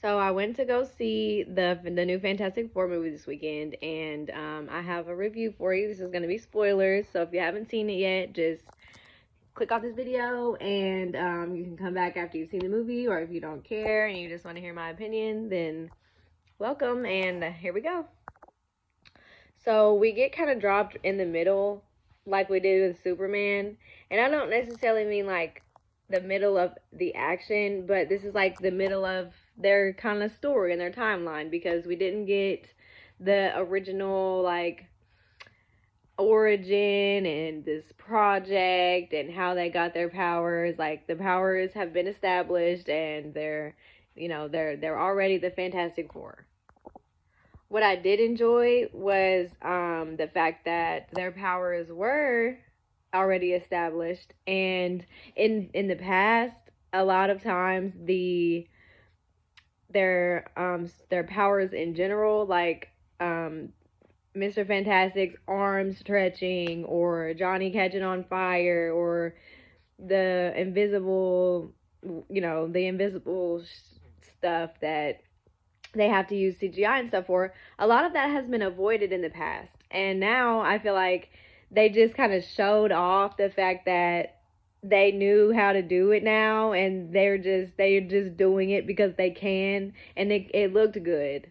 So I went to go see the new Fantastic Four movie this weekend, and I have a review for you. This is going to be spoilers, so if you haven't seen it yet, just click off this video, and you can come back after you've seen the movie, or if you don't care and you just want to hear my opinion, then welcome, and here we go. So we get kind of dropped in the middle, like we did with Superman, and I don't necessarily mean like the middle of the action, but this is like the middle of their kind of story and their timeline, because we didn't get the original like origin and this project and how they got their powers. Like the powers have been established, and they're already the Fantastic Four. What I did enjoy was the fact that their powers were already established, and in the past, a lot of times their powers in general, like Mr. Fantastic's arms stretching, or Johnny catching on fire, or the invisible, the invisible stuff that they have to use CGI and stuff for. A lot of that has been avoided in the past. And now I feel like they just kind of showed off the fact that they knew how to do it now, and they're just doing it because they can, and it looked good.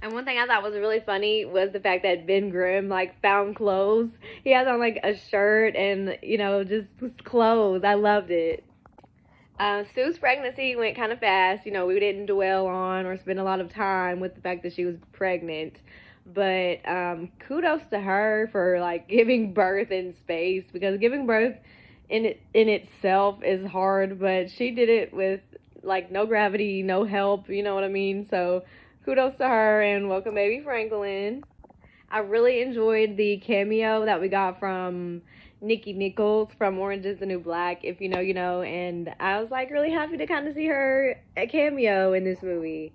And one thing I thought was really funny was the fact that Ben Grimm like found clothes. He has on like a shirt and just clothes. I loved it. Sue's pregnancy went kind of fast. We didn't dwell on or spend a lot of time with the fact that she was pregnant. But kudos to her for like giving birth in space, because giving birth in itself is hard, but she did it with like no gravity, no help. You know what I mean? So kudos to her, and welcome baby Franklin. I really enjoyed the cameo that we got from Nikki Nichols from Orange is the New Black. If you know, you know. And I was like really happy to kind of see her a cameo in this movie.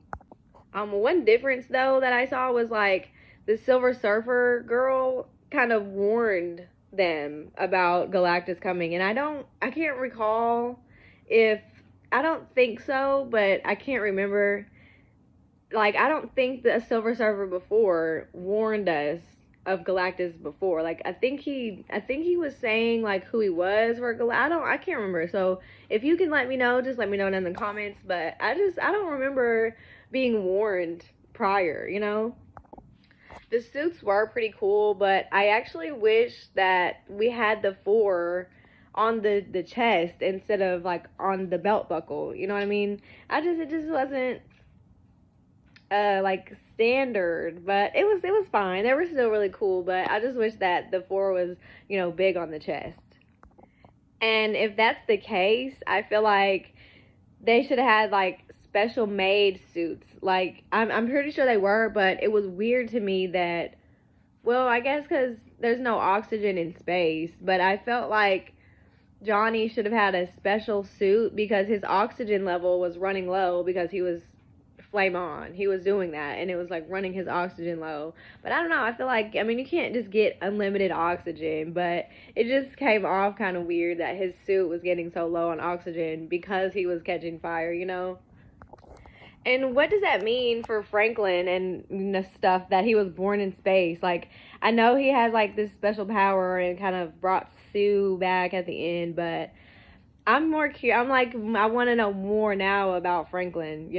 One difference though that I saw was like the Silver Surfer girl kind of warned them about Galactus coming, and I can't recall if, I don't think so, but I can't remember. Like, I don't think the Silver Surfer before warned us of Galactus before. Like, I think he was saying like who he was for Galactus. I can't remember. So if you can let me know, just let me know in the comments. But I don't remember being warned prior. The suits were pretty cool, but I actually wish that we had the four on the chest instead of like on the belt buckle. You know what I mean? It just wasn't like standard, but it was fine. They were still really cool, but I just wish that the four was, big on the chest. And if that's the case, I feel like they should have had like special made suits. Like I'm pretty sure they were, but it was weird to me that, well, I guess cuz there's no oxygen in space, but I felt like Johnny should have had a special suit because his oxygen level was running low, because he was flame on. He was doing that, and it was like running his oxygen low. But I don't know. I feel like, I mean, you can't just get unlimited oxygen, but it just came off kind of weird that his suit was getting so low on oxygen because he was catching fire. And what does that mean for Franklin and stuff that he was born in space? Like, I know he has like this special power and kind of brought Sue back at the end, but I'm more curious. I'm like, I want to know more now about Franklin.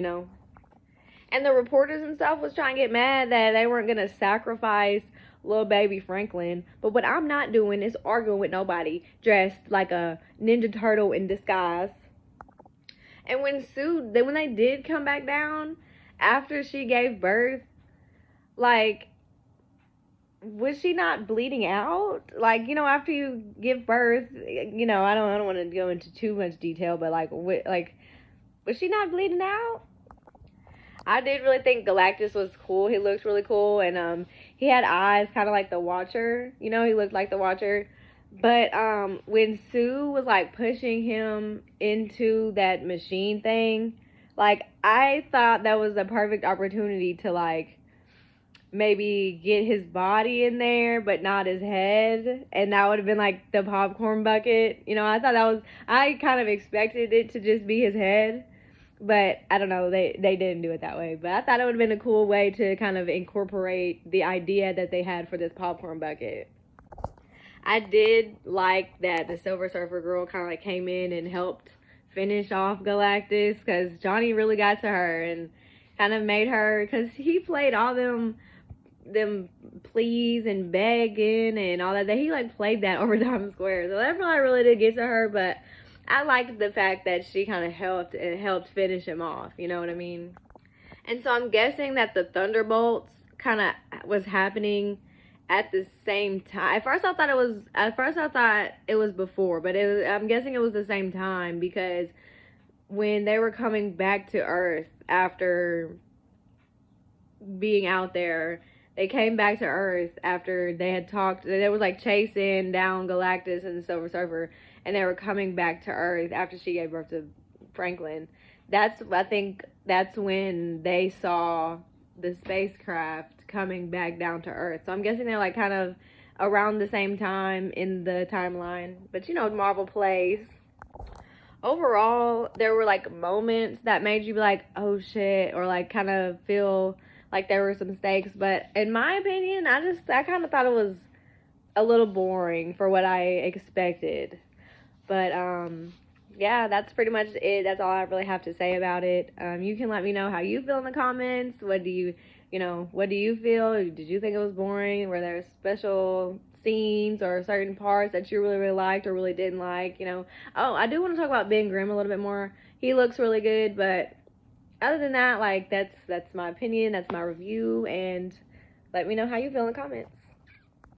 And the reporters and stuff was trying to get mad that they weren't gonna sacrifice little baby Franklin. But what I'm not doing is arguing with nobody dressed like a Ninja Turtle in disguise. And when they did come back down after she gave birth, like, was she not bleeding out? Like, after you give birth, I don't want to go into too much detail, but like, was she not bleeding out? I did really think Galactus was cool. He looked really cool, and he had eyes kind of like the Watcher. He looked like the Watcher. But when Sue was like pushing him into that machine thing, like, I thought that was a perfect opportunity to like maybe get his body in there, but not his head, and that would have been like the popcorn bucket. I thought I kind of expected it to just be his head. But I don't know, they didn't do it that way. But I thought it would have been a cool way to kind of incorporate the idea that they had for this popcorn bucket. I did like that the Silver Surfer girl kind of like came in and helped finish off Galactus, because Johnny really got to her and kind of made her, because he played all them pleas and begging and all that. He like played that over Times Square, so that probably really did get to her. But I liked the fact that she kind of helped finish him off. You know what I mean? And so I'm guessing that the Thunderbolts kind of was happening at the same time. At first I thought it was before, but I'm guessing it was the same time, because when they were coming back to Earth after being out there, they came back to Earth after they had talked. They was like chasing down Galactus and the Silver Surfer, and they were coming back to Earth after she gave birth to Franklin. I think that's when they saw the spacecraft coming back down to Earth. So I'm guessing they're like kind of around the same time in the timeline. But you know, Marvel plays. Overall, there were like moments that made you be like, oh shit, or like kind of feel like there were some stakes. But in my opinion, I kind of thought it was a little boring for what I expected. But yeah, that's pretty much it. That's all I really have to say about it. You can let me know how you feel in the comments. What do you feel? Did you think it was boring? Were there special scenes or certain parts that you really liked or really didn't like? Oh, I do want to talk about Ben Grimm a little bit more. He looks really good, but other than that, like that's my opinion. That's my review, and let me know how you feel in the comments.